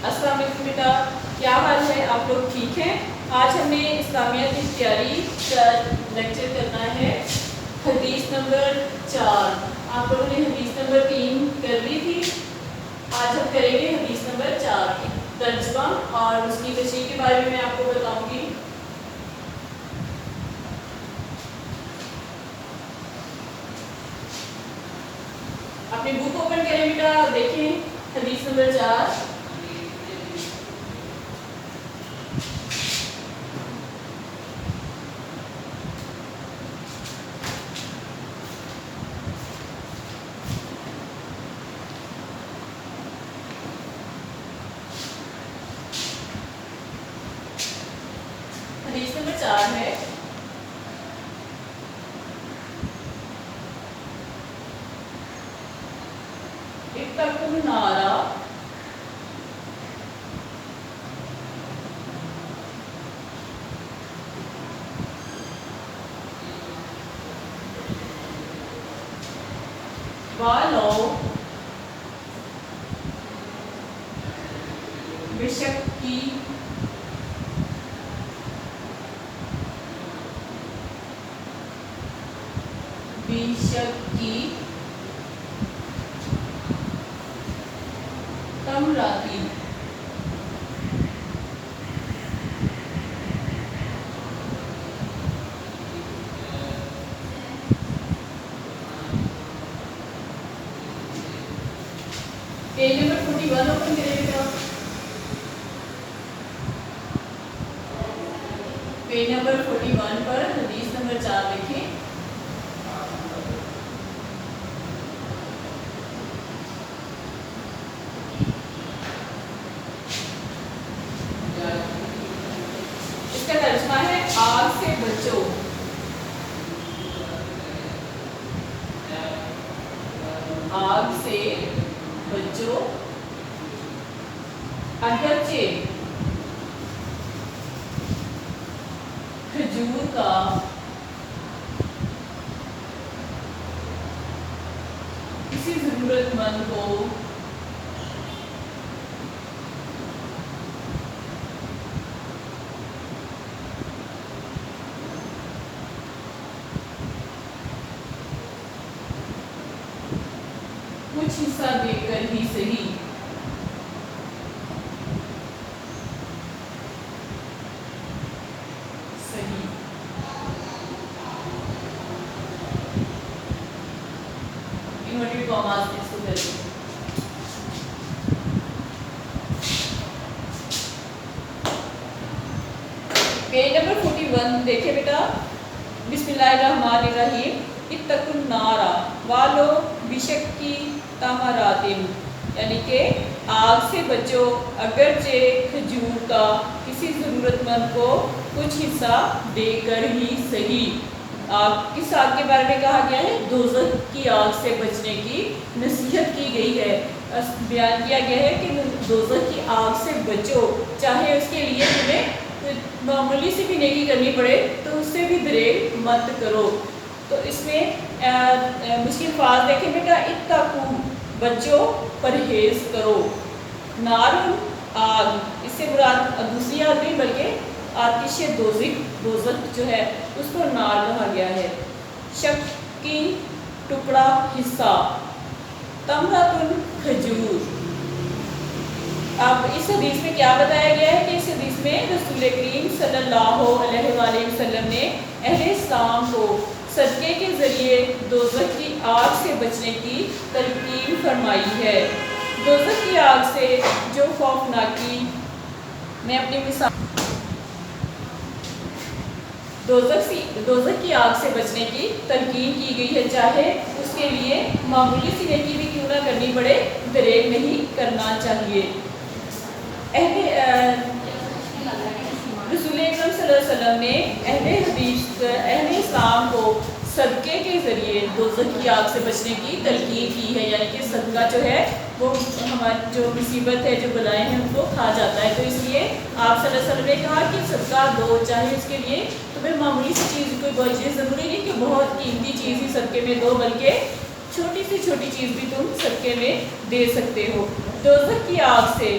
السلام علیکم بیٹا، کیا حال ہے؟ آپ لوگ ٹھیک ہیں؟ آج ہمیں اسلامیہ کی تیاری کا لیکچر کرنا ہے حدیث نمبر 4۔ آپ لوگوں نے حدیث نمبر 3 کر لی تھی، آج ہم کریں گے حدیث نمبر 4 کی ترجمہ اور اس کی تشریح کے بارے میں آپ کو بتاؤں گی۔ اپنی بک اوپن کریں بیٹا، دیکھیں حدیث نمبر 4۔ حدیث نمبر 4 ہے اتقوا النار والو بشکی تمراتی۔ پیج نمبر 41 اوپن کریں بیٹا، پیج نمبر 41 پر حدیث نمبر 4 لکھیں۔ اس کا ترجمہ ہے آگ سے بچو۔ آگ سے بچو اگرچہ کھجور کا کسی ضرورت مند کو کچھ حصہ دے کر ہی صحیح۔ انورٹیڈ کاماز میں اس کو کر دیں۔ پیج نمبر 41 دیکھیں بیٹا، بسم اللہ الرحمن الرحیم۔ اتقوا النار والو بشکی تمرات، یعنی کہ آگ سے بچو اگرچہ کھجور کا کسی ضرورت مند کو کچھ حصہ دے کر ہی صحیح۔ آگ کس آگ کے بارے میں کہا گیا ہے؟ دوزخ کی آگ سے بچنے کی نصیحت کی گئی ہے، بیان کیا گیا ہے کہ دوزخ کی آگ سے بچو، چاہے اس کے لیے تمہیں معمولی سی بھی نیکی کرنی پڑے تو اس سے بھی دریغ مت کرو۔ تو اس میں مشکل الفاظ دیکھیں بیٹا، اتقوا بچو، پرہیز کرو، نار آگ، اس سے مراد دوسری آگ نہیں بلکہ آتش دوزخ جو ہے اس کو نار کہا گیا ہے۔ شک کی ٹکڑا حصہ، تمرۃ کھجور۔ اب اس حدیث میں کیا بتایا گیا ہے کہ اس حدیث میں رسول کریم صلی اللہ علیہ وآلہ وسلم نے اہل اسلام کو صدقے کے ذریعے دوزخ کی آگ سے بچنے کی تلقین فرمائی ہے۔ دوزخ کی آگ سے جو خوفناکی، میں اپنی مثال، دوزخ کی آگ سے بچنے کی تلقین کی گئی ہے، چاہے اس کے لیے معمولی سی نیکی بھی کیوں نہ کرنی پڑے، دریغ نہیں کرنا چاہیے۔ رسول اکرم صلی اللہ علیہ وسلم نے اہل اسلام کو صدقے کے ذریعے دوزخ کی آگ سے بچنے کی تلقین کی ہے، یعنی کہ صدقہ جو ہے وہ ہماری جو مصیبت ہے، جو بلائیں ہیں، ان کو کھا جاتا ہے۔ تو اس لیے آپ صلی اللہ علیہ وسلم نے کہا کہ صدقہ دو، چاہے اس کے لیے تمہیں معمولی سی چیز، کوئی بڑی چیز ضروری نہیں کہ بہت قیمتی چیز ہی صدقے میں دو، بلکہ چھوٹی سی چھوٹی چیز بھی تم صدقے میں دے سکتے ہو۔ دوزخ کی آگ سے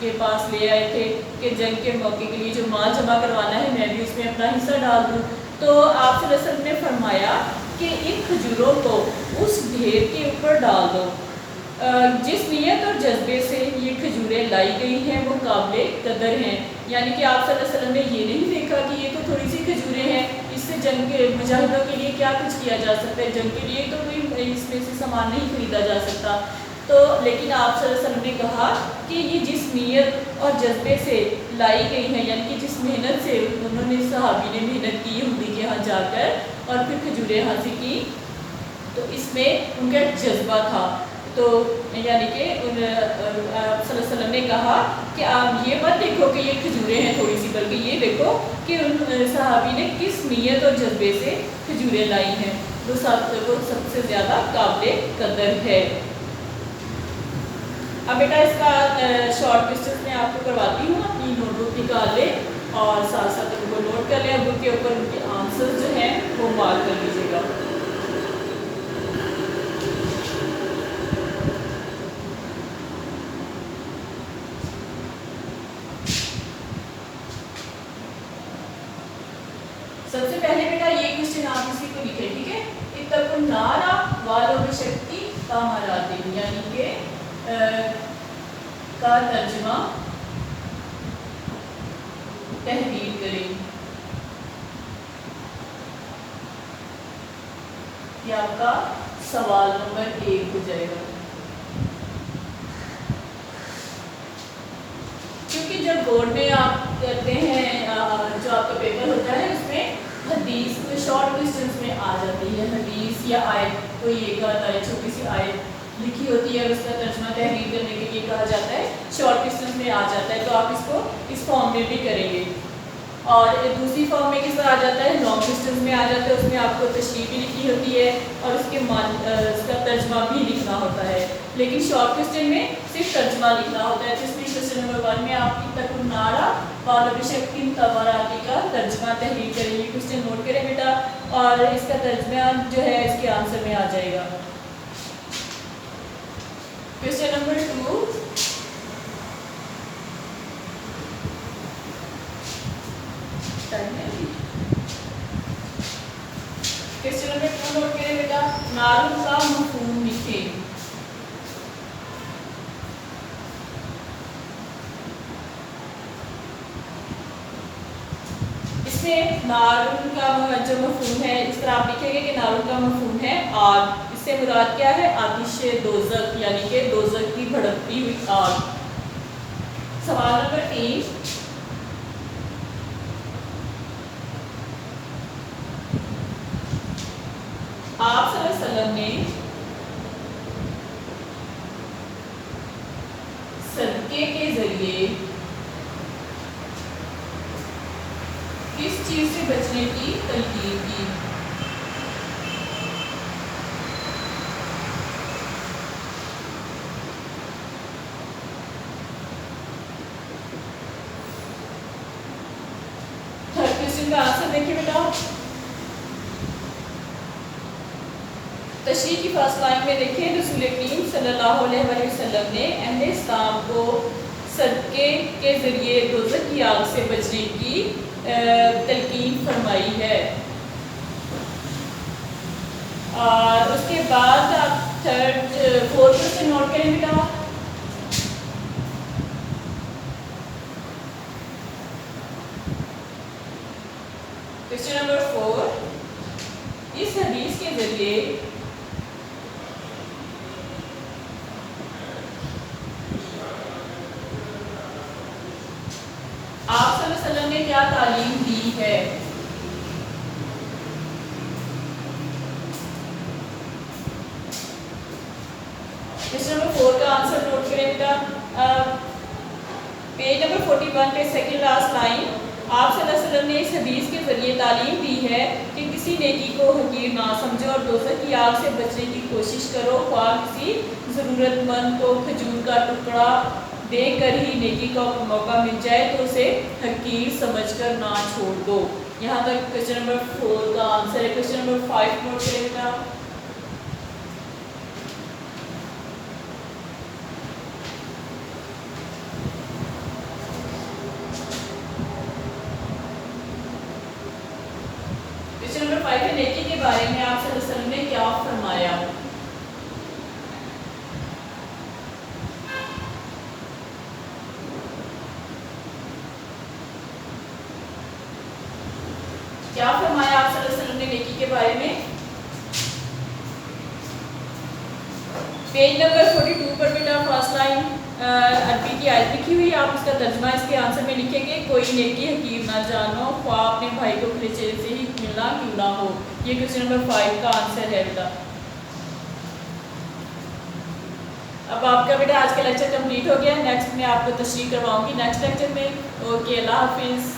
کے پاس لے آئے تھے کہ جنگ کے موقع کے لیے جو مال جمع کروانا ہے میں بھی اس میں اپنا حصہ ڈال دوں. تو آپ صلی اللہ علیہ وسلم نے فرمایا کہ ان کھجوروں کو اس ڈھیر کے اوپر ڈال دو. جس نیت اور جذبے سے یہ کھجوریں لائی گئی ہیں وہ قابل قدر ہیں. یعنی کہ آپ صلی اللہ علیہ وسلم نے یہ نہیں دیکھا کہ یہ تو تھوڑی سی کھجوریں ہیں, اس سے جنگ کے مجاہدوں کے لیے کیا کچھ کیا جا سکتا ہے, جنگ کے لیے تو کوئی اس میں سے سامان نہیں خریدا جا سکتا. تو لیکن آپ صلی اللہ علیہ وسلم نے کہا کہ یہ جس نیت اور جذبے سے لائی گئی ہیں, یعنی کہ جس محنت سے انہوں نے صحابی نے محنت کی یہودی کے یہاں جا کر اور پھر کھجوریں حاصل کی, تو اس میں ان کا جذبہ تھا. تو یعنی کہ آپ صلی اللہ علیہ وسلم نے کہا کہ آپ یہ مت دیکھو کہ یہ کھجوریں ہیں تھوڑی سی, بلکہ یہ دیکھو کہ ان صحابی نے کس نیت اور جذبے سے کھجوریں لائی ہیں, وہ سب سے زیادہ قابل قدر ہے. اب بیٹا اس کا شارٹ کوسچنس میں آپ کو کرواتی ہوں, اپنی نوٹ بک نکال لیں اور ساتھ ساتھ ان کو نوٹ کر لیں. اب ان کے اوپر ان کے آنسر جو ہیں وہ مارک کر لیجیے گا. سب سے پہلے بیٹا یہ کوشچن آپ اسی کو لکھیں, ٹھیک ہے. اتقوا النار ولو بشق تمرۃ, یعنی کہ کا ترجمہ تحریر کریں. یہ آپ کا سوال نمبر 1 ہو جائے گا. کیونکہ جب بورڈ میں آپ کرتے ہیں جو آپ کا پیپر ہوتا ہے اس میں حدیث شارٹ کوسچنس میں آ جاتی ہے, حدیث یا آیت کوئی ایک آتا ہے, چھوٹی سی آیت لکھی ہوتی ہے اور اس کا ترجمہ تحریر کرنے کے لیے کہا جاتا ہے, شارٹ کوسچنس میں آ جاتا ہے. تو آپ اس کو اس فارم میں بھی کریں گے. اور دوسری فارم میں کس طرح آ جاتا ہے, لانگ کوسچنس میں آ جاتا ہے, اس میں آپ کو تشریح بھی لکھی ہوتی ہے اور اس کا ترجمہ بھی لکھنا ہوتا ہے. لیکن شارٹ کوسچن میں صرف ترجمہ لکھنا ہوتا ہے. تو اس میں کوسچن نمبر 1 میں آپ اتقوا النار ولو بشق تمرۃ کا ترجمہ تحریر کریں. یہ کوسچن نوٹ کریں بیٹا, اور اس کا ترجمہ جو ہے اس کے آنسر میں آ جائے گا. Question number 2, question number 2 note کریں بیٹا. نار کا مفہوم لکھیں. اس میں نارن کا جو مفہوم ہے اس طرح آپ لکھیں گے کہ نارن کا مفہوم ہے آگ. اس سے مراد کیا ہے, آتش دوزخ, یعنی کہ دوزخ کی بھڑکتی ہوئی آگ. سوال نمبر 3, آپ صلی اللہ علیہ وسلم نے صدقے کے ذریعے کس چیز سے بچنے کی تلقین کی. تھرڈ کوسچن کا آنسر دیکھیے بیٹا. تشریح کی فرسٹ لائن میں دیکھیں, رسول کریم صلی اللہ علیہ وسلم نے اہل اسلام کو صدقے کے ذریعے دوزخ کی آگ سے بچنے کی تلقین فرمائی ہے. اور اس کے بعد آپ 4 کوسچن نوٹ کریں بیٹا. کوسچن نمبر 4, اس حدیث کے ذریعے آپ صلی اللہ علیہ وسلم نے کیا تعلیم دی ہے. کوسچن نمبر 4 کا آنسر نوٹ کریں بیٹا. پیج نمبر 41 پہ سیکنڈ لاسٹ لائن, آپ صلی اللہ علیہ وسلم نے اس حدیث کے ذریعے تعلیم دی ہے کہ کسی نیکی کو حقیر نہ سمجھو اور دوزخ کی آگ سے بچنے کی کوشش کرو. خواہ کسی ضرورت مند کو کھجور کا ٹکڑا دے کر ہی نیکی کا موقع مل جائے تو اسے حقیر سمجھ کر نہ چھوڑ دو. یہاں تک کوسچن نمبر 4 کا آنسر ہے. کوسچن نمبر 5 نوٹ کریں گا. کے بارے میں آپ صلی اللہ علیہ وسلم نے کیا فرمایا؟ کیا فرمایا آپ صلی اللہ علیہ وسلم نے نیکی کے بارے میں؟ پیج نمبر 42 پر بیٹا فرسٹ لائن عربی کی آیت لکھی ہوئی ہے، آپ اس کا ترجمہ اس کے آنسر میں لکھیں گے، کوئی نیکی حقیر نہ جانو خواہ اپنے بھائی کو کھلے چہرے سے ہی ملنا کیوں نہ ہو۔ یہ کوسچن نمبر 5 کا آنسر ہے بیٹا۔ اب آپ کا بیٹا آج کا لیکچر کمپلیٹ ہو گیا، نیکسٹ میں آپ کو تشریح کرواؤں گی نیکسٹ لیکچر میں۔ اوکے، اللہ حافظ۔